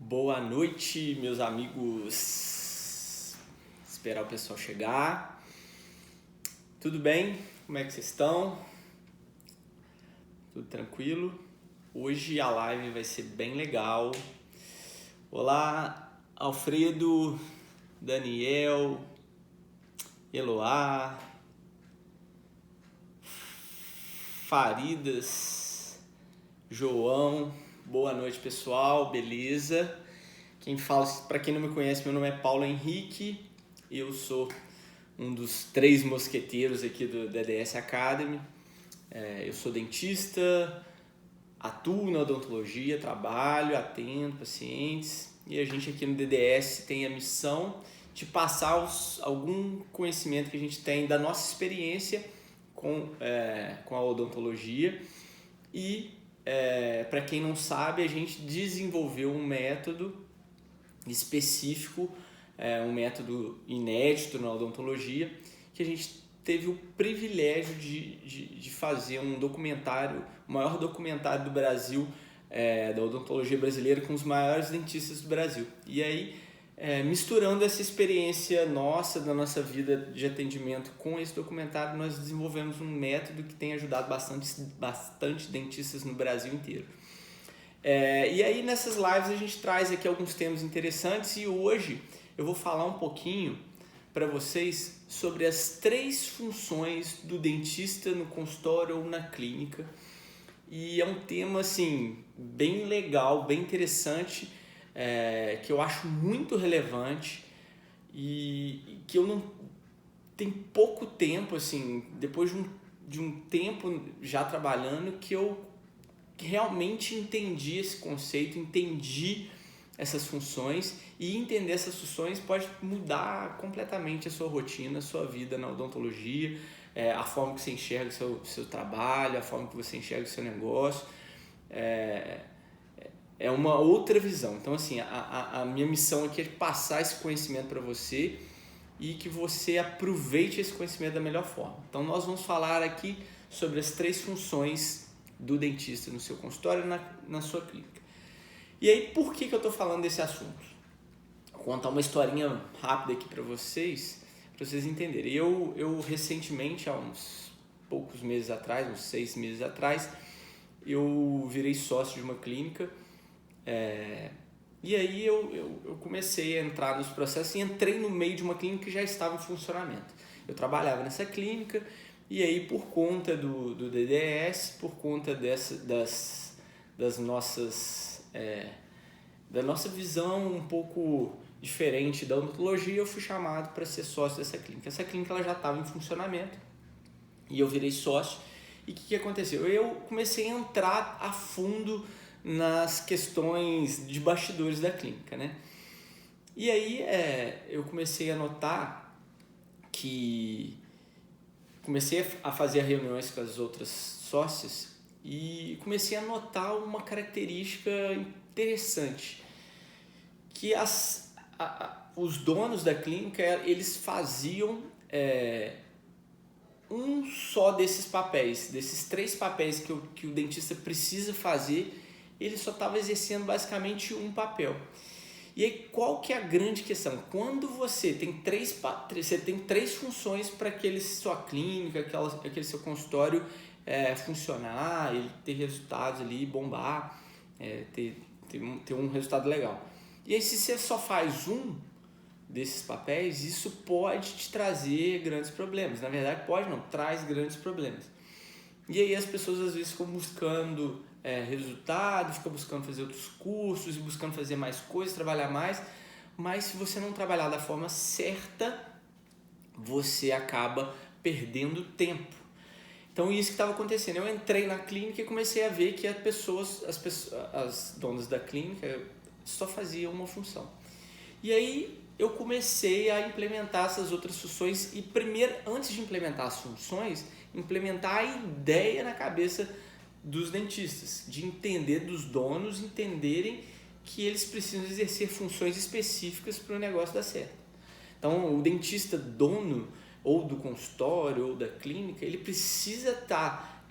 Boa noite, meus amigos. Esperar o pessoal chegar. Tudo bem? Como é que vocês estão? Tudo tranquilo? Hoje a live vai ser bem legal. Olá, Alfredo, Daniel, Eloá, Faridas, João. Boa noite, pessoal, beleza? Quem fala, para quem não me conhece, meu nome é Paulo Henrique, eu sou um dos 3 mosqueteiros aqui do DDS Academy. Eu sou dentista, atuo na odontologia, trabalho, atendo pacientes e a gente aqui no DDS tem a missão de passar algum conhecimento que a gente tem da nossa experiência com a odontologia e para quem não sabe, a gente desenvolveu um método específico, um método inédito na odontologia, que a gente teve o privilégio de fazer um documentário, o maior documentário do Brasil, da odontologia brasileira, com os maiores dentistas do Brasil. E aí, misturando essa experiência nossa, da nossa vida de atendimento com esse documentário, nós desenvolvemos um método que tem ajudado bastante dentistas no Brasil inteiro. E aí nessas lives a gente traz aqui alguns temas interessantes e hoje eu vou falar um pouquinho para vocês sobre as 3 funções do dentista no consultório ou na clínica. E é um tema assim, bem legal, bem interessante, que eu acho muito relevante e que eu não tem pouco tempo, assim, depois de um tempo já trabalhando, que eu realmente entendi esse conceito, entendi essas funções, e entender essas funções pode mudar completamente a sua rotina, a sua vida na odontologia, a forma que você enxerga o seu trabalho, a forma que você enxerga o seu negócio. É uma outra visão. Então, assim, a minha missão aqui é passar esse conhecimento para você e que você aproveite esse conhecimento da melhor forma. Então, nós vamos falar aqui sobre as 3 funções do dentista no seu consultório e na sua clínica. E aí, por que eu estou falando desse assunto? Vou contar uma historinha rápida aqui para vocês entenderem. Eu recentemente, há uns poucos meses atrás, uns 6 meses atrás, eu virei sócio de uma clínica. E aí eu comecei a entrar nos processos e entrei no meio de uma clínica que já estava em funcionamento. Eu trabalhava nessa clínica e aí por conta do DDS, por conta das nossas, da nossa visão um pouco diferente da odontologia, eu fui chamado para ser sócio dessa clínica. Essa clínica ela já estava em funcionamento e eu virei sócio. E o que aconteceu? Eu comecei a entrar a fundo nas questões de bastidores da clínica, né? E aí eu comecei a notar que comecei a fazer reuniões com as outras sócias e comecei a notar uma característica interessante, que os donos da clínica, eles faziam um só desses papéis, desses 3 papéis que o dentista precisa fazer, ele só estava exercendo basicamente um papel. E aí, qual que é a grande questão? Quando você tem 3 funções para sua clínica, aquele seu consultório funcionar, ele ter resultados ali, bombar, ter um resultado legal. E aí, se você só faz um desses papéis, isso pode te trazer grandes problemas. Na verdade, pode não, traz grandes problemas. E aí as pessoas às vezes ficam buscando resultados, ficam buscando fazer outros cursos, buscando fazer mais coisas, trabalhar mais, mas se você não trabalhar da forma certa, você acaba perdendo tempo. Então isso que estava acontecendo, eu entrei na clínica e comecei a ver que as donas da clínica só faziam uma função. E aí eu comecei a implementar essas outras funções e primeiro, antes de implementar as funções, implementar a ideia na cabeça dos dentistas, de entender dos donos, entenderem que eles precisam exercer funções específicas para o negócio dar certo. Então, o dentista dono, ou do consultório, ou da clínica, ele precisa estar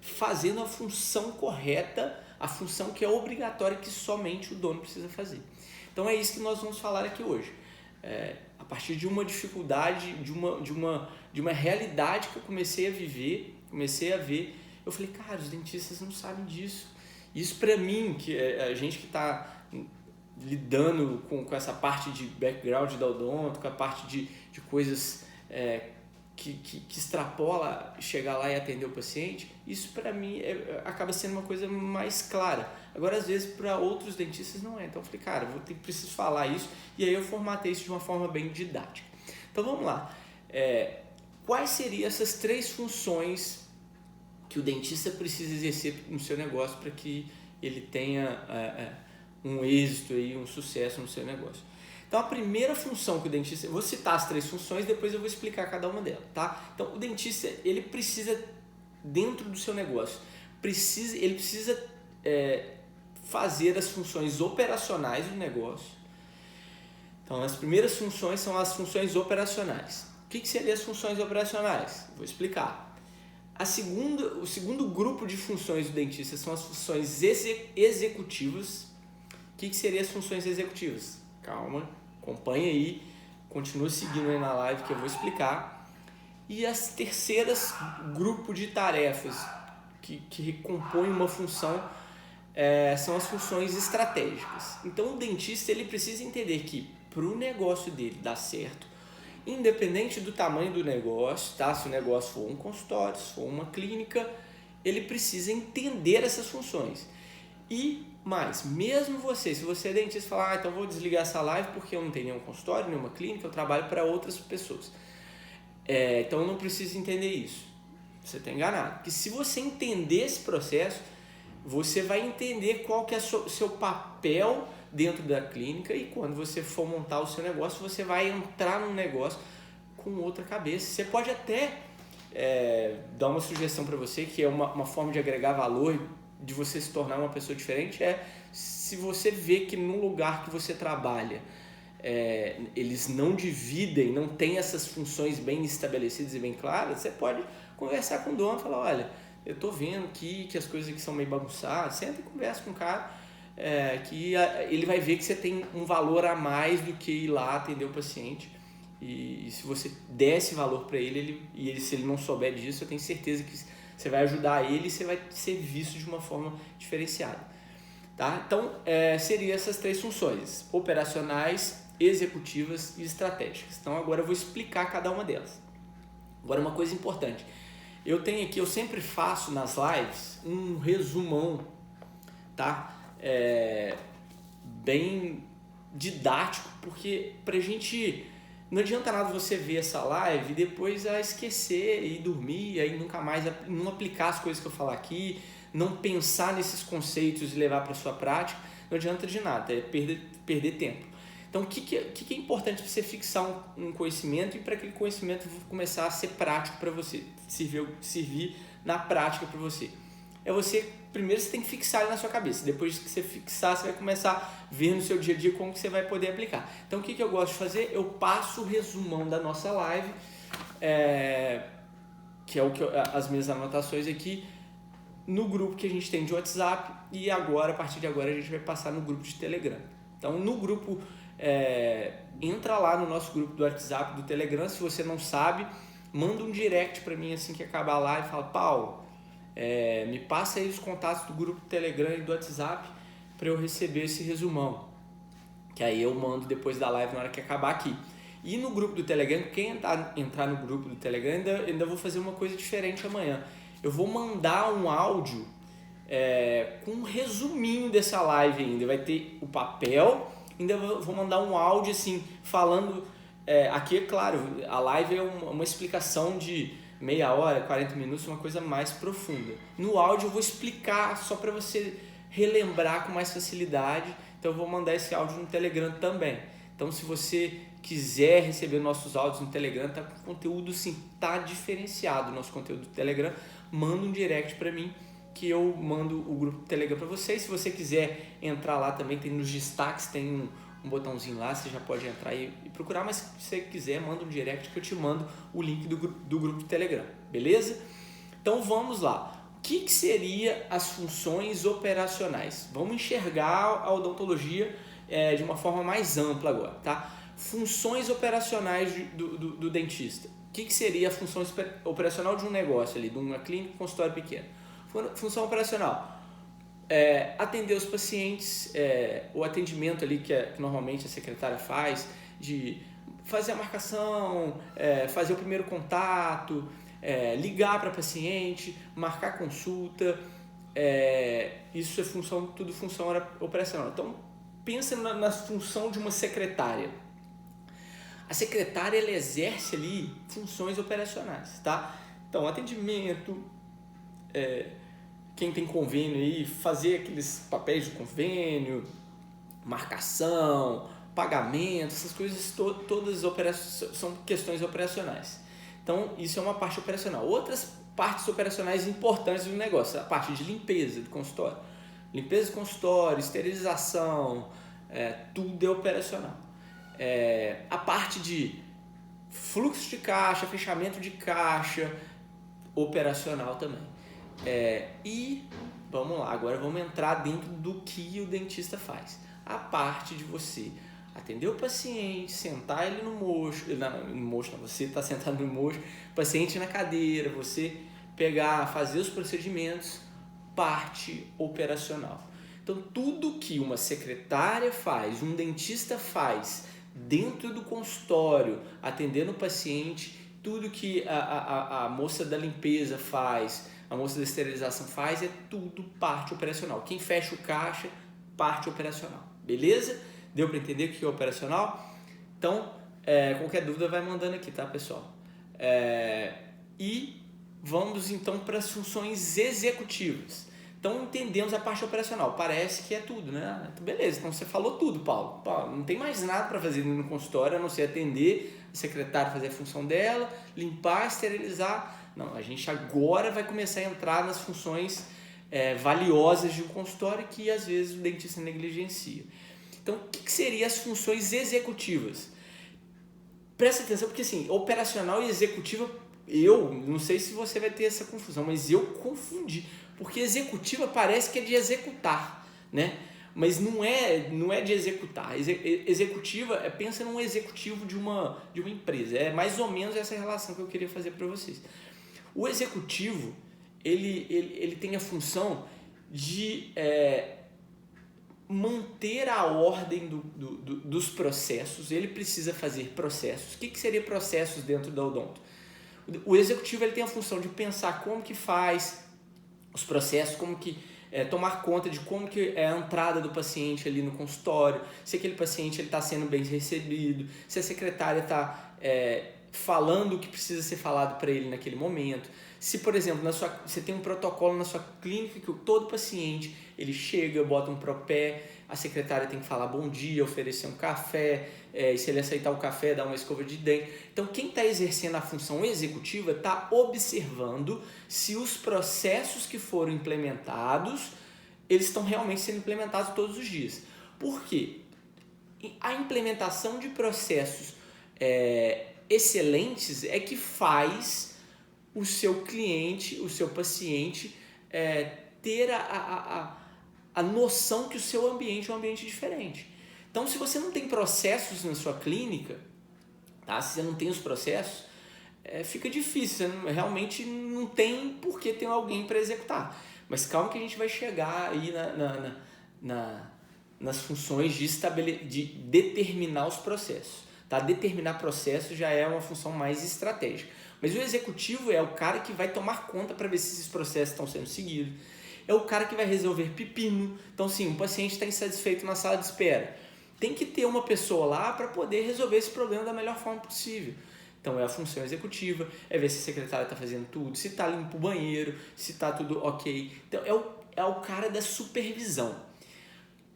fazendo a função correta a função que é obrigatória, que somente o dono precisa fazer. Então é isso que nós vamos falar aqui hoje. A partir de uma dificuldade, de uma realidade que eu comecei a viver, comecei a ver, eu falei, cara, os dentistas não sabem disso. Isso para mim, que é a gente que está lidando com essa parte de background da odonto, com a parte de coisas que extrapola chegar lá e atender o paciente, isso para mim acaba sendo uma coisa mais clara. Agora, às vezes, para outros dentistas não é. Então eu falei, cara, preciso falar isso, e aí eu formatei isso de uma forma bem didática. Então vamos lá. Quais seriam essas 3 funções que o dentista precisa exercer no seu negócio para que ele tenha um êxito, aí, um sucesso no seu negócio? Então a primeira função que o dentista... Eu vou citar as 3 funções, depois eu vou explicar cada uma delas, tá? Então o dentista, ele precisa, dentro do seu negócio, ele precisa fazer as funções operacionais do negócio. Então as primeiras funções são as funções operacionais. O que seriam as funções operacionais? Vou explicar. O segundo grupo de funções do dentista são as funções executivas. O que seriam as funções executivas? Calma, acompanha aí, continua seguindo aí na live que eu vou explicar. E as terceiras grupo de tarefas que compõem uma função são as funções estratégicas. Então o dentista, ele precisa entender que para o negócio dele dar certo, independente do tamanho do negócio, tá? Se o negócio for um consultório, se for uma clínica, ele precisa entender essas funções. E mais, mesmo você, se você é dentista, falar, então vou desligar essa live porque eu não tenho nenhum consultório, nenhuma clínica, eu trabalho para outras pessoas. Então eu não preciso entender isso. Você está enganado. Porque se você entender esse processo, você vai entender qual que é o seu papel dentro da clínica, e quando você for montar o seu negócio, você vai entrar num negócio com outra cabeça. Você pode até dar uma sugestão para você, que é uma forma de agregar valor, de você se tornar uma pessoa diferente, se você vê que no lugar que você trabalha eles não dividem, não tem essas funções bem estabelecidas e bem claras, você pode conversar com o dono e falar, olha, eu tô vendo que as coisas aqui são meio bagunçadas, senta e conversa com o cara, que ele vai ver que você tem um valor a mais do que ir lá atender o paciente, e se você der esse valor para ele, se ele não souber disso, eu tenho certeza que você vai ajudar ele e você vai ser visto de uma forma diferenciada. Tá? Então, seriam essas 3 funções, operacionais, executivas e estratégicas. Então, agora eu vou explicar cada uma delas. Agora, uma coisa importante. Eu sempre faço nas lives um resumão, tá? Bem didático, porque pra gente... Não adianta nada você ver essa live e depois esquecer e dormir, e aí nunca mais não aplicar as coisas que eu falar aqui, não pensar nesses conceitos e levar para a sua prática, não adianta de nada, é perder tempo. Então, o que é importante para você fixar um conhecimento e para aquele conhecimento começar a ser prático para você, servir na prática para você? Primeiro você tem que fixar ele na sua cabeça, depois que você fixar, você vai começar a ver no seu dia a dia como que você vai poder aplicar. Então, o que eu gosto de fazer? Eu passo o resumão da nossa live, que é as minhas anotações aqui, no grupo que a gente tem de WhatsApp, e agora, a partir de agora, a gente vai passar no grupo de Telegram. Então, no grupo, entra lá no nosso grupo do WhatsApp, do Telegram, se você não sabe, manda um direct para mim assim que acabar a live, fala, Paulo, me passa aí os contatos do grupo do Telegram e do WhatsApp para eu receber esse resumão, que aí eu mando depois da live na hora que acabar aqui. E no grupo do Telegram, quem entrar no grupo do Telegram, ainda vou fazer uma coisa diferente amanhã. Eu vou mandar um áudio com um resuminho dessa live ainda. Vai ter o papel, ainda vou mandar um áudio assim, falando... aqui, é claro, a live é uma explicação de meia hora, 40 minutos, uma coisa mais profunda. No áudio eu vou explicar só para você relembrar com mais facilidade. Então eu vou mandar esse áudio no Telegram também. Então se você quiser receber nossos áudios no Telegram, tá com conteúdo sim, tá diferenciado o nosso conteúdo do Telegram, manda um direct para mim que eu mando o grupo do Telegram para vocês. Se você quiser entrar lá também, tem nos destaques, tem um botãozinho lá, você já pode entrar e procurar, mas se você quiser, manda um direct que eu te mando o link do grupo do Telegram, beleza? Então vamos lá. que seria as funções operacionais? Vamos enxergar a odontologia de uma forma mais ampla agora, tá? Funções operacionais do dentista. O que seria a função operacional de um negócio ali, de uma clínica, consultório pequeno? Função operacional. Atender os pacientes, o atendimento ali que normalmente a secretária faz, de fazer a marcação, fazer o primeiro contato, ligar para paciente, marcar consulta, isso é tudo função operacional. Então pensa na função de uma secretária. A secretária ela exerce ali funções operacionais, tá? Então atendimento, quem tem convênio aí, fazer aqueles papéis de convênio, marcação, pagamento, essas coisas todas são questões operacionais. Então, isso é uma parte operacional. Outras partes operacionais importantes do negócio, a parte de limpeza do consultório. Limpeza do consultório, esterilização, tudo é operacional. A parte de fluxo de caixa, fechamento de caixa, operacional também. E vamos lá, agora vamos entrar dentro do que o dentista faz. A parte de você atender o paciente, sentar ele no mocho, você está sentado no mocho, paciente na cadeira, você pegar, fazer os procedimentos, parte operacional. Então tudo que uma secretária faz, um dentista faz dentro do consultório, atendendo o paciente, tudo que a moça da limpeza faz, a moça da esterilização faz, é tudo parte operacional. Quem fecha o caixa, parte operacional. Beleza? Deu para entender o que é operacional? Então, qualquer dúvida vai mandando aqui, tá, pessoal? E vamos então para as funções executivas. Então, entendemos a parte operacional. Parece que é tudo, né? Beleza, então você falou tudo, Paulo. Não tem mais nada para fazer no consultório, a não ser atender, a secretária fazer a função dela, limpar, esterilizar. Não, a gente agora vai começar a entrar nas funções valiosas de um consultório que às vezes o dentista negligencia. Então, o que seriam as funções executivas? Presta atenção, porque assim, operacional e executiva, eu não sei se você vai ter essa confusão, mas eu confundi, porque executiva parece que é de executar, né? Mas não é de executar. Executiva, pensa num executivo de uma empresa, é mais ou menos essa relação que eu queria fazer para vocês. O executivo, ele tem a função de manter a ordem dos processos. Ele precisa fazer processos. O que seria processos dentro da odonto? O executivo ele tem a função de pensar como que faz os processos, como que tomar conta de como que é a entrada do paciente ali no consultório, se aquele paciente está sendo bem recebido, se a secretária está falando o que precisa ser falado para ele naquele momento. Se, por exemplo, você tem um protocolo na sua clínica que todo paciente ele chega, bota um propé, a secretária tem que falar bom dia, oferecer um café, e se ele aceitar o café, dar uma escova de dente. Então, quem está exercendo a função executiva está observando se os processos que foram implementados, eles estão realmente sendo implementados todos os dias. Por quê? A implementação de processos excelentes é que faz o seu cliente, o seu paciente ter a noção que o seu ambiente é um ambiente diferente. Então, se você não tem processos na sua clínica, tá? Se você não tem os processos, fica difícil, você realmente não tem por que ter alguém para executar. Mas calma que a gente vai chegar aí nas funções de determinar os processos. Tá? Determinar processos já é uma função mais estratégica. Mas o executivo é o cara que vai tomar conta para ver se esses processos estão sendo seguidos. É o cara que vai resolver pepino. Então, sim, um paciente está insatisfeito na sala de espera. Tem que ter uma pessoa lá para poder resolver esse problema da melhor forma possível. Então, é a função executiva, é ver se a secretária está fazendo tudo, se está limpo o banheiro, se está tudo ok. Então, é o cara da supervisão.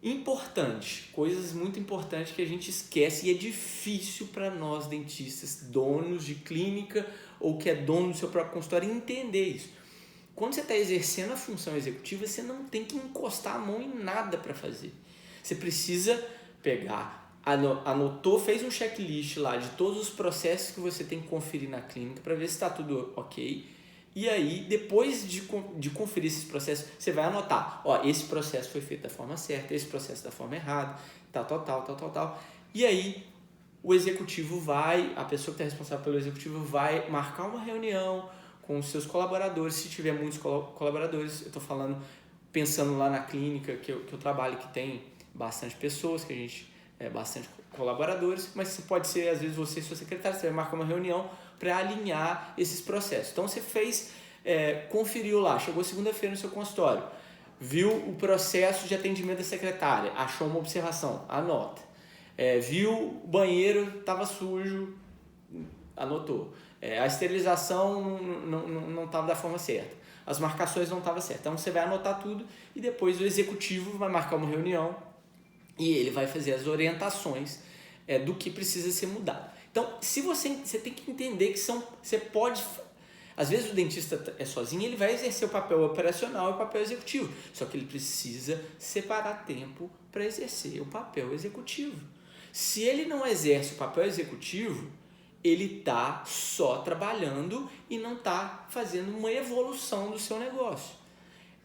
Importante, coisas muito importantes que a gente esquece e é difícil para nós dentistas, donos de clínica ou que é dono do seu próprio consultório, entender isso. Quando você está exercendo a função executiva, você não tem que encostar a mão em nada para fazer. Você precisa pegar, anotou, fez um checklist lá de todos os processos que você tem que conferir na clínica para ver se está tudo ok E aí, depois de conferir esses processos, você vai anotar, ó, esse processo foi feito da forma certa, esse processo da forma errada, tal. E aí, o executivo a pessoa que está responsável pelo executivo vai marcar uma reunião com os seus colaboradores, se tiver muitos colaboradores, eu estou falando, pensando lá na clínica que eu trabalho, que tem bastante pessoas, que a gente bastante colaboradores, mas pode ser, às vezes, você e sua secretária, você vai marcar uma reunião para alinhar esses processos. Então, você conferiu lá, chegou segunda-feira no seu consultório, viu o processo de atendimento da secretária, achou uma observação, anota. Viu o banheiro, estava sujo, anotou. A esterilização não estava da forma certa. As marcações não estavam certas. Então, você vai anotar tudo e depois o executivo vai marcar uma reunião e ele vai fazer as orientações do que precisa ser mudado. Então, você tem que entender que você pode... Às vezes o dentista é sozinho, ele vai exercer o papel operacional e o papel executivo. Só que ele precisa separar tempo para exercer o papel executivo. Se ele não exerce o papel executivo, ele está só trabalhando e não está fazendo uma evolução do seu negócio.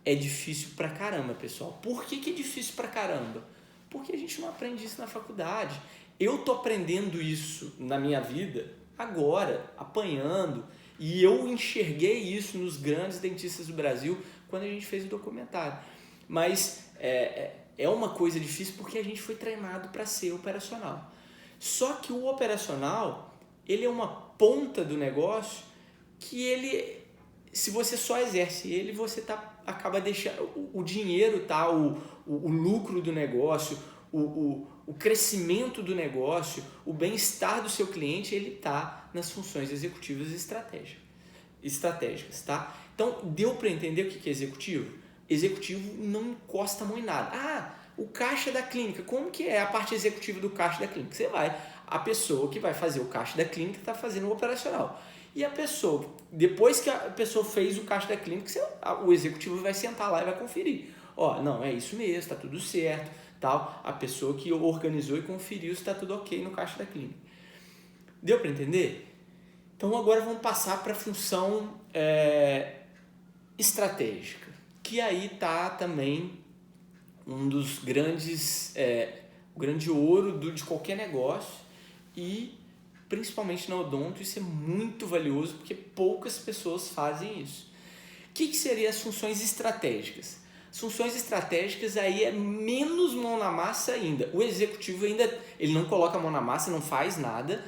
É difícil pra caramba, pessoal. Por que é difícil pra caramba? Porque a gente não aprende isso na faculdade. Eu tô aprendendo isso na minha vida agora, apanhando, e eu enxerguei isso nos grandes dentistas do Brasil quando a gente fez o documentário. Mas é uma coisa difícil porque a gente foi treinado para ser operacional. Só que o operacional, ele é uma ponta do negócio que se você só exerce ele, você acaba deixando o dinheiro, o lucro do negócio, o crescimento do negócio, o bem-estar do seu cliente, ele está nas funções executivas estratégicas, tá? Então, deu para entender o que é executivo? Executivo não encosta a mão em nada. O caixa da clínica, como que é a parte executiva do caixa da clínica? A pessoa que vai fazer o caixa da clínica está fazendo o operacional. E a pessoa, depois que a pessoa fez o caixa da clínica, o executivo vai sentar lá e vai conferir. Não, é isso mesmo, está tudo certo, tal. A pessoa que organizou e conferiu se está tudo ok no caixa da clínica. Deu para entender? Então agora vamos passar para a função estratégica, que aí está também um dos grandes, o grande ouro de qualquer negócio, e principalmente na odonto isso é muito valioso porque poucas pessoas fazem isso. O que seriam as funções estratégicas? As funções estratégicas aí é menos mão na massa ainda. O executivo ele não coloca a mão na massa, não faz nada,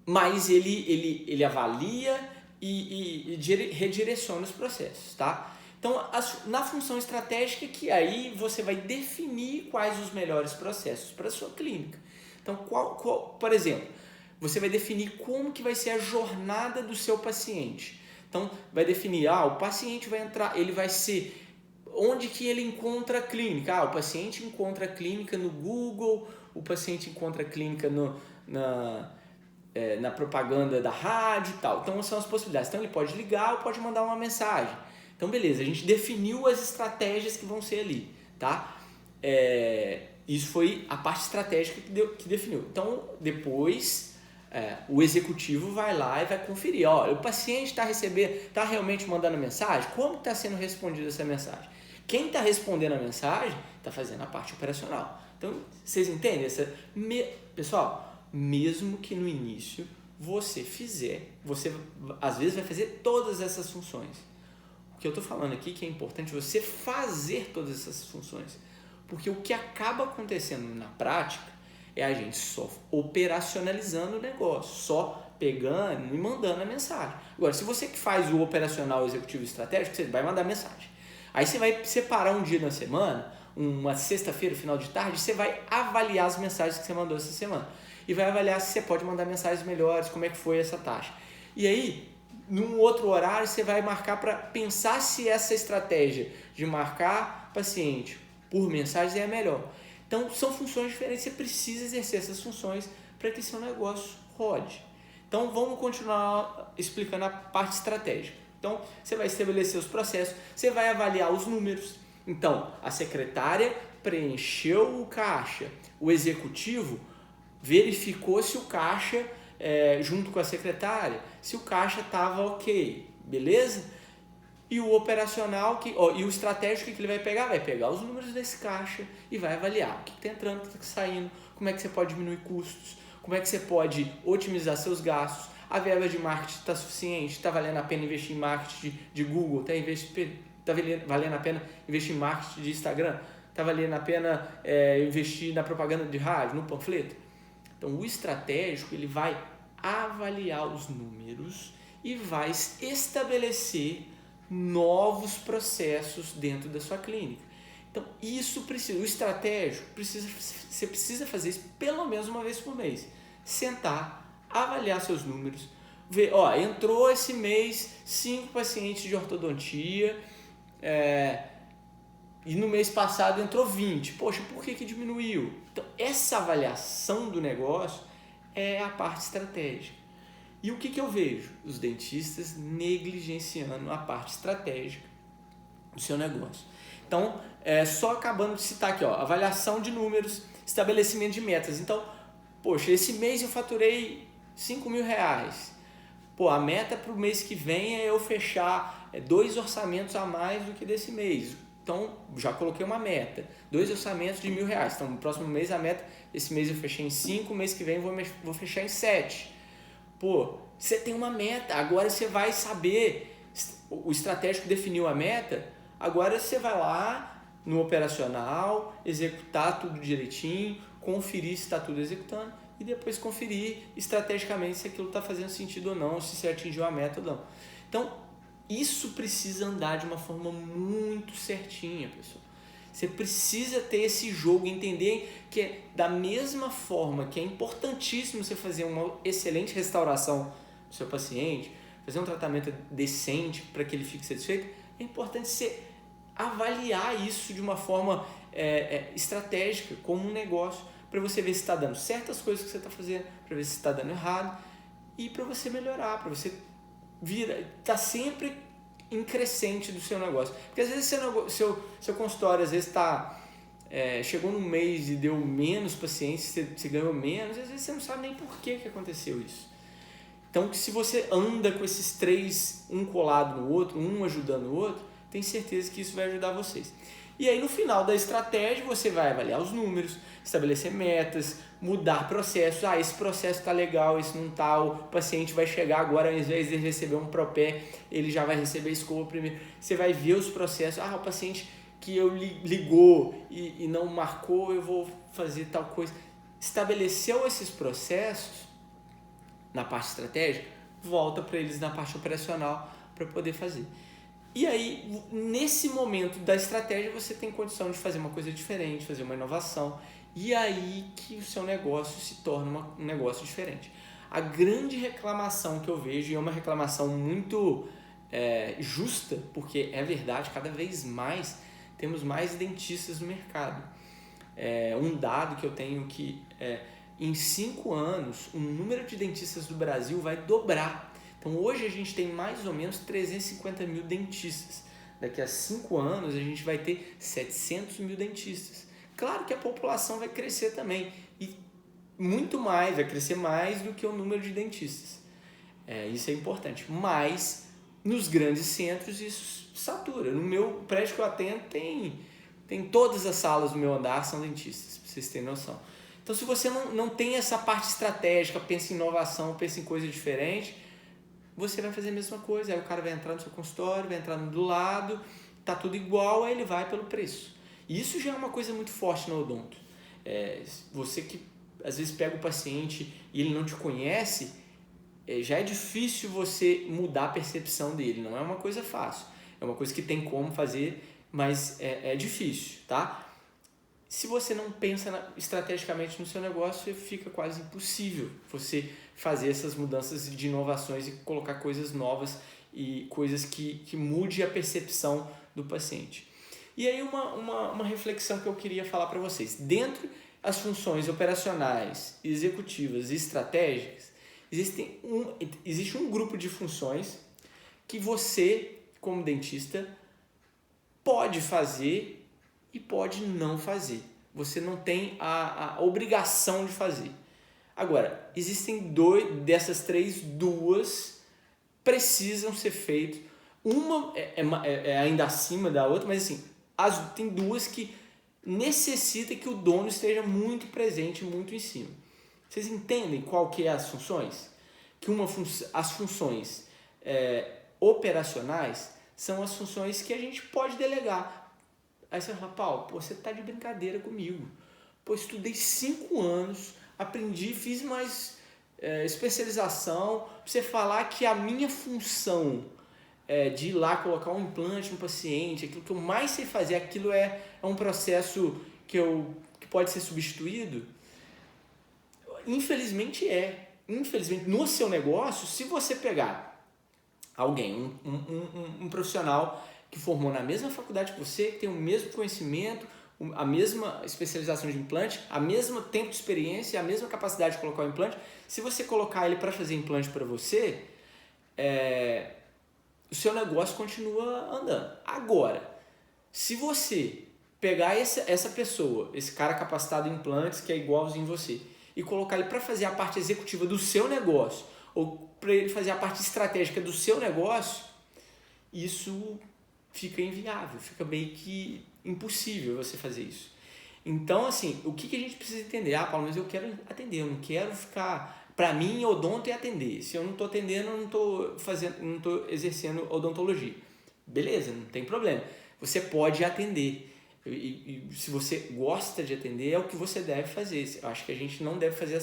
mas ele avalia e redireciona os processos, tá? Então, na função estratégica, que aí você vai definir quais os melhores processos para a sua clínica. Então, por exemplo, você vai definir como que vai ser a jornada do seu paciente. Então, vai definir, o paciente vai entrar, ele vai ser... Onde que ele encontra a clínica? O paciente encontra a clínica no Google, o paciente encontra a clínica na propaganda da rádio e tal. Então, são as possibilidades. Então, ele pode ligar ou pode mandar uma mensagem. Então, beleza, a gente definiu as estratégias que vão ser ali, tá? Isso foi a parte estratégica que definiu. Então, depois, o executivo vai lá e vai conferir. O paciente está realmente mandando mensagem? Como está sendo respondida essa mensagem? Quem está respondendo a mensagem está fazendo a parte operacional. Então, vocês entendem? Pessoal, mesmo que no início você às vezes vai fazer todas essas funções. O que eu estou falando aqui que é importante você fazer todas essas funções. Porque o que acaba acontecendo na prática é a gente só operacionalizando o negócio, só pegando e mandando a mensagem. Agora, se você que faz o operacional executivo estratégico, você vai mandar mensagem. Aí você vai separar um dia na semana, uma sexta-feira, final de tarde, você vai avaliar as mensagens que você mandou essa semana. E vai avaliar se você pode mandar mensagens melhores, como é que foi essa taxa. E aí, num outro horário, você vai marcar para pensar se essa estratégia de marcar paciente por mensagem é a melhor. Então, são funções diferentes, você precisa exercer essas funções para que seu negócio rode. Então, vamos continuar explicando a parte estratégica. Então, você vai estabelecer os processos, você vai avaliar os números. Então, a secretária preencheu o caixa, o executivo verificou se o caixa, junto com a secretária, se o caixa estava ok. beleza? E o operacional, e o estratégico que ele vai pegar? Vai pegar os números desse caixa e vai avaliar o que está entrando, o que está saindo, como é que você pode diminuir custos, como é que você pode otimizar seus gastos, a verba de marketing está suficiente, está valendo a pena investir em marketing de Google, está valendo a pena investir em marketing de Instagram, está valendo a pena investir na propaganda de rádio, no panfleto. Então o estratégico ele vai avaliar os números e vai estabelecer novos processos dentro da sua clínica. Então isso precisa, o estratégico você precisa fazer isso pelo menos uma vez por mês. Sentar, avaliar seus números, ver, entrou esse mês 5 pacientes de ortodontia, e no mês passado entrou 20. Poxa, por que diminuiu? Então, essa avaliação do negócio é a parte estratégica. E o que eu vejo? Os dentistas negligenciando a parte estratégica do seu negócio. Então, só acabando de citar aqui, avaliação de números, estabelecimento de metas. Então, poxa, esse mês eu faturei R$5.000. Pô, a meta para o mês que vem é eu fechar 2 orçamentos a mais do que desse mês. Então, já coloquei uma meta, 2 orçamentos de R$1.000. Então, no próximo mês a meta, esse mês eu fechei em 5, mês que vem vou fechar em 7. Pô, você tem uma meta, agora você vai saber, o estratégico definiu a meta, agora você vai lá no operacional, executar tudo direitinho, conferir se está tudo executando e depois conferir estrategicamente se aquilo está fazendo sentido ou não, se você atingiu a meta ou não. Então, isso precisa andar de uma forma muito certinha, pessoal. Você precisa ter esse jogo, entender que da mesma forma que é importantíssimo você fazer uma excelente restauração do seu paciente, fazer um tratamento decente para que ele fique satisfeito, é importante você avaliar isso de uma forma estratégica, como um negócio, para você ver se está dando certas coisas que você está fazendo, para ver se está dando errado e para você melhorar, para você tá sempre em crescente do seu negócio. Porque às vezes seu consultório às vezes chegou num mês e deu menos pacientes, você ganhou menos, às vezes você não sabe nem por que aconteceu isso. Então, se você anda com esses 3, um colado no outro, um ajudando o outro, tem certeza que isso vai ajudar vocês. E aí, no final da estratégia, você vai avaliar os números, estabelecer metas, mudar processos. Esse processo está legal, esse não está. O paciente vai chegar agora, ao invés de receber um propé, ele já vai receber a escova primeiro. Você vai ver os processos. O paciente que eu ligou e não marcou, eu vou fazer tal coisa. Estabeleceu esses processos na parte estratégica, volta para eles na parte operacional para poder fazer. E aí, nesse momento da estratégia, você tem condição de fazer uma coisa diferente, fazer uma inovação. E aí que o seu negócio se torna um negócio diferente. A grande reclamação que eu vejo, e é uma reclamação muito justa, porque é verdade, cada vez mais temos mais dentistas no mercado. Um dado que eu tenho que em 5 anos, o número de dentistas do Brasil vai dobrar. Então hoje a gente tem mais ou menos 350 mil dentistas. Daqui a 5 anos a gente vai ter 700 mil dentistas. Claro que a população vai crescer também e muito mais, vai crescer mais do que o número de dentistas. Isso é importante. Mas nos grandes centros isso satura. No meu prédio que eu atendo tem todas as salas do meu andar são dentistas, para vocês terem noção. Então se você não tem essa parte estratégica, pensa em inovação, pensa em coisa diferente, você vai fazer a mesma coisa. Aí o cara vai entrar no seu consultório, vai entrar do lado, tá tudo igual, aí ele vai pelo preço. E isso já é uma coisa muito forte no odonto. Você que às vezes pega o paciente e ele não te conhece, já é difícil você mudar a percepção dele. Não é uma coisa fácil. É uma coisa que tem como fazer, mas é difícil, tá? Se você não pensa estrategicamente no seu negócio, fica quase impossível você fazer essas mudanças de inovações e colocar coisas novas e coisas que mude a percepção do paciente. E aí uma reflexão que eu queria falar para vocês. Dentro das funções operacionais, executivas e estratégicas, existe um grupo de funções que você, como dentista, pode fazer e pode não fazer. Você não tem a obrigação de fazer. Agora, existem duas precisam ser feitos. Uma é ainda acima da outra, mas assim, tem duas que necessitam que o dono esteja muito presente, muito em cima. Vocês entendem qual que é as funções? Que as funções operacionais são as funções que a gente pode delegar. Aí você fala, Paulo, você tá de brincadeira comigo. Pô, estudei 5 anos, aprendi, fiz mais especialização, pra você falar que a minha função de ir lá colocar um implante no paciente, aquilo que eu mais sei fazer, aquilo é um processo que pode ser substituído? Infelizmente Infelizmente, no seu negócio, se você pegar alguém, um profissional que formou na mesma faculdade que você, que tem o mesmo conhecimento, a mesma especialização de implante, a mesma tempo de experiência, a mesma capacidade de colocar o implante, se você colocar ele para fazer implante para você, o seu negócio continua andando. Agora, se você pegar essa pessoa, esse cara capacitado em implantes, que é igualzinho você, e colocar ele para fazer a parte executiva do seu negócio, ou para ele fazer a parte estratégica do seu negócio, isso fica inviável, fica meio que impossível você fazer isso. Então, assim, o que a gente precisa entender? Paulo, mas eu quero atender, eu não quero ficar... Para mim, odonto é atender. Se eu não estou atendendo, eu não estou exercendo odontologia. Beleza, não tem problema. Você pode atender. E se você gosta de atender, é o que você deve fazer. Eu acho que a gente não deve fazer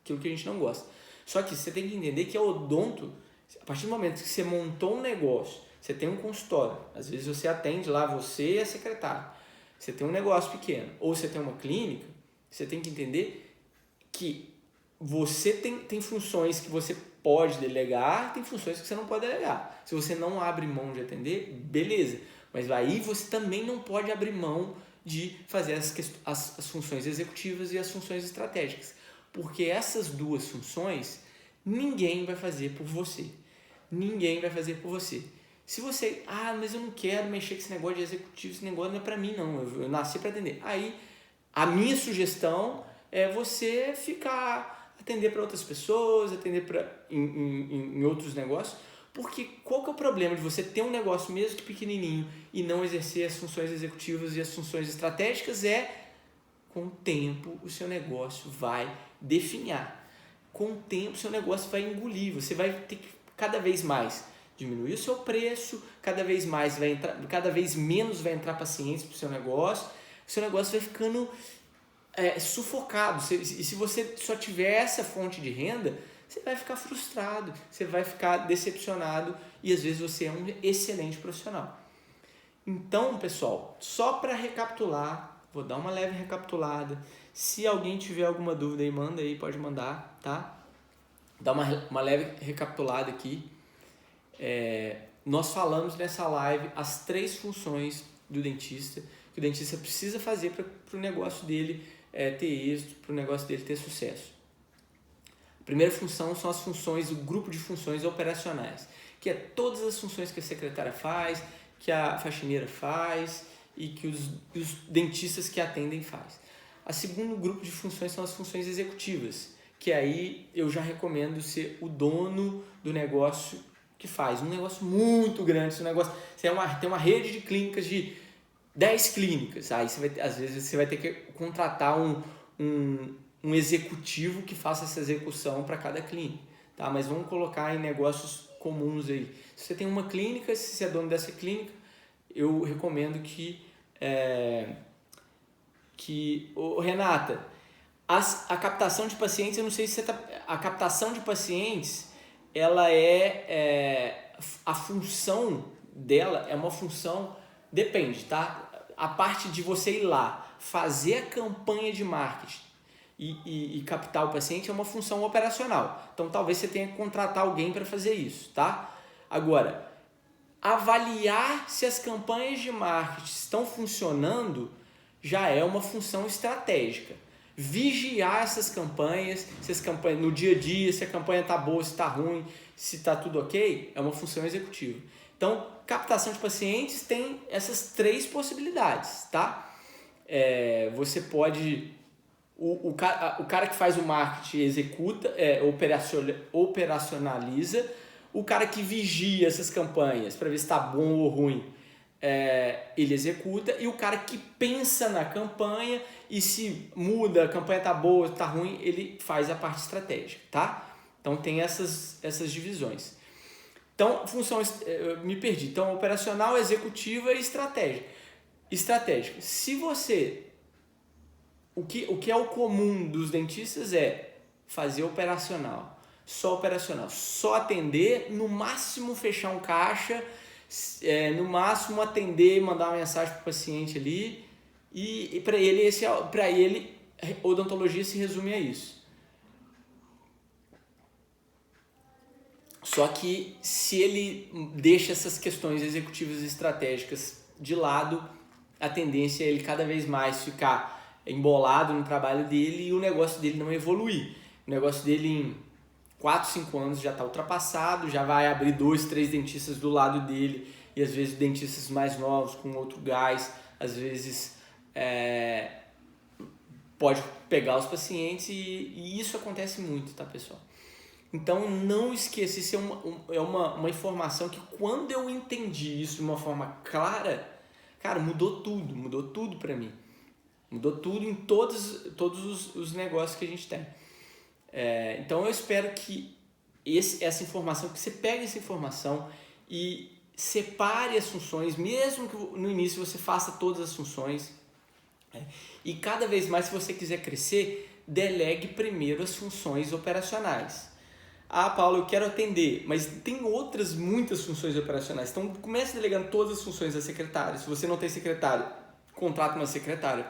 aquilo que a gente não gosta. Só que você tem que entender que a odonto, a partir do momento que você montou um negócio, você tem um consultório, às vezes você atende lá, você e a secretária, você tem um negócio pequeno, ou você tem uma clínica, você tem que entender que você tem funções que você pode delegar, tem funções que você não pode delegar. Se você não abre mão de atender, beleza. Mas aí você também não pode abrir mão de fazer as funções executivas e as funções estratégicas. Porque essas duas funções, ninguém vai fazer por você. Ninguém vai fazer por você. Se você, mas eu não quero mexer com esse negócio de executivo, esse negócio não é pra mim não, eu nasci para atender. Aí, a minha sugestão é você atender para outras pessoas, atender em outros negócios, porque qual que é o problema de você ter um negócio mesmo que pequenininho e não exercer as funções executivas e as funções estratégicas? Com o tempo o seu negócio vai definhar. Com o tempo o seu negócio vai engolir, você vai ter que cada vez mais diminuir o seu preço, cada vez menos vai entrar pacientes para o seu negócio vai ficando sufocado. E se você só tiver essa fonte de renda, você vai ficar frustrado, você vai ficar decepcionado e às vezes você é um excelente profissional. Então, pessoal, só para recapitular, vou dar uma leve recapitulada. Se alguém tiver alguma dúvida aí, manda aí, pode mandar, tá? Dá uma leve recapitulada aqui. Nós falamos nessa live as 3 funções do dentista, que o dentista precisa fazer para o negócio dele ter êxito, para o negócio dele ter sucesso. A primeira função são as funções, o grupo de funções operacionais, que é todas as funções que a secretária faz, que a faxineira faz e que os dentistas que atendem faz. O segundo grupo de funções são as funções executivas, que aí eu já recomendo ser o dono do negócio que faz. Um negócio muito grande, você tem uma rede de clínicas de 10 clínicas, aí às vezes você vai ter que contratar um executivo que faça essa execução para cada clínica, tá? Mas vamos colocar em negócios comuns aí. Se você tem uma clínica, se você é dono dessa clínica, eu recomendo que Renata, a captação de pacientes, eu não sei se a captação de pacientes, ela a função dela é uma função, depende, tá? A parte de você ir lá, fazer a campanha de marketing e captar o paciente é uma função operacional. Então, talvez você tenha que contratar alguém para fazer isso, tá? Agora, avaliar se as campanhas de marketing estão funcionando já é uma função estratégica. Vigiar essas campanhas, se as campanhas no dia a dia, se a campanha está boa, se está ruim, se está tudo ok, é uma função executiva. Então, captação de pacientes tem essas 3 possibilidades, tá? Você pode... O cara que faz o marketing executa, operacionaliza. O cara que vigia essas campanhas para ver se está bom ou ruim, ele executa. E o cara que pensa na campanha e se muda, a campanha está boa, está ruim, ele faz a parte estratégica, tá? Então tem essas divisões. Então, me perdi. Então, operacional, executiva e estratégica. Se você... O que é o comum dos dentistas é fazer operacional. Só atender, no máximo fechar um caixa, no máximo atender, mandar uma mensagem para o paciente ali. E para ele, odontologia se resume a isso. Só que se ele deixa essas questões executivas e estratégicas de lado, a tendência é ele cada vez mais ficar embolado no trabalho dele e o negócio dele não evoluir. O negócio dele em 4, 5 anos já está ultrapassado, já vai abrir 2, 3 dentistas do lado dele e às vezes dentistas mais novos com outro gás, às vezes pode pegar os pacientes e isso acontece muito, tá, pessoal? Então não esqueça, isso é uma informação que quando eu entendi isso de uma forma clara, cara, mudou tudo para mim. Mudou tudo em todos os negócios que a gente tem. Então eu espero que essa informação, que você pegue essa informação e separe as funções, mesmo que no início você faça todas as funções. E cada vez mais, se você quiser crescer, delegue primeiro as funções operacionais. Ah, Paulo, eu quero atender, mas tem muitas funções operacionais. Então, comece delegando todas as funções da secretária. Se você não tem secretário, contrate uma secretária.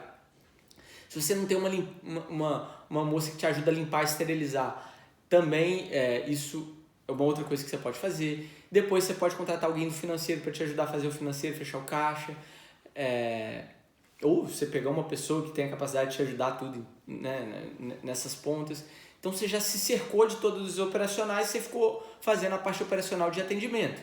Se você não tem uma moça que te ajuda a limpar e esterilizar, também isso é uma outra coisa que você pode fazer. Depois você pode contratar alguém do financeiro para te ajudar a fazer o financeiro, fechar o caixa. Ou você pegar uma pessoa que tem a capacidade de te ajudar tudo, né, nessas pontas. Então você já se cercou de todos os operacionais, você ficou fazendo a parte operacional de atendimento.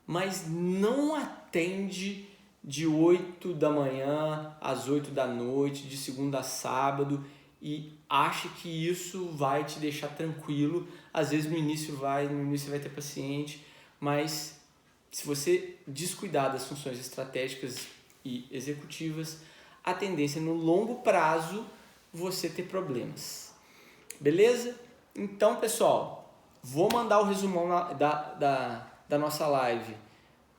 Mas não atende de 8 da manhã às 8 da noite, de segunda a sábado, e acha que isso vai te deixar tranquilo. Às vezes no início vai ter paciente, mas se você descuidar das funções estratégicas e executivas, a tendência é no longo prazo você ter problemas. Beleza? Então, pessoal, vou mandar o resumão da nossa live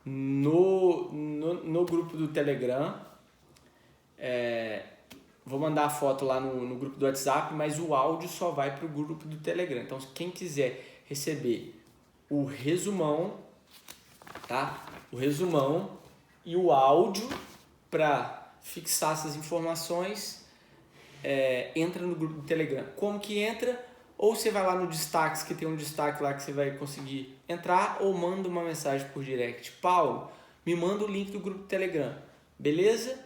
no grupo do Telegram. Vou mandar a foto lá no grupo do WhatsApp, mas o áudio só vai para o grupo do Telegram. Então, quem quiser receber o resumão, tá? O resumão e o áudio para fixar essas informações, entra no grupo do Telegram. Como que entra? Ou você vai lá no destaques, que tem um destaque lá que você vai conseguir entrar, ou manda uma mensagem por direct. Paulo, me manda o link do grupo do Telegram. Beleza?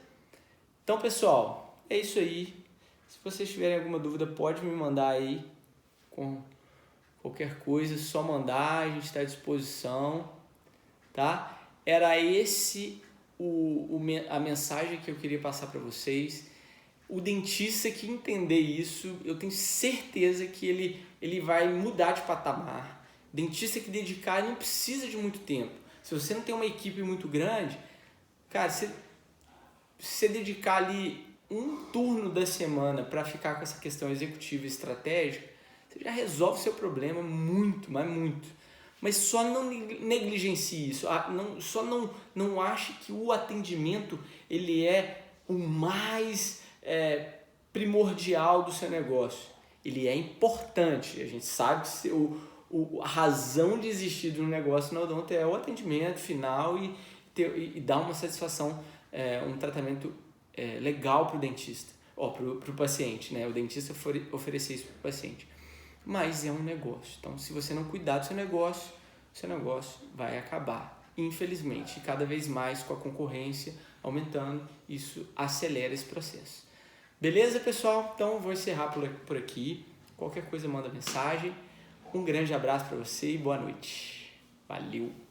Então, pessoal, é isso aí. Se vocês tiverem alguma dúvida, pode me mandar aí com qualquer coisa, só mandar, a gente está à disposição, tá? Era esse a mensagem que eu queria passar para vocês. O dentista que entender isso, eu tenho certeza que ele vai mudar de patamar. Dentista que dedicar não precisa de muito tempo. Se você não tem uma equipe muito grande, cara, se você dedicar ali um turno da semana para ficar com essa questão executiva e estratégica, você já resolve o seu problema muito, mas muito. Mas só não negligencie isso, só não ache que o atendimento ele é o mais primordial do seu negócio. Ele é importante, a gente sabe que a razão de existir de um negócio na odonto é o atendimento final e dar uma satisfação, um tratamento legal para o dentista, para o paciente, né? O dentista oferecer isso para o paciente. Mas é um negócio, então se você não cuidar do seu negócio vai acabar, infelizmente, e cada vez mais com a concorrência aumentando, isso acelera esse processo. Beleza, pessoal? Então vou encerrar por aqui. Qualquer coisa manda mensagem. Um grande abraço para você e boa noite. Valeu!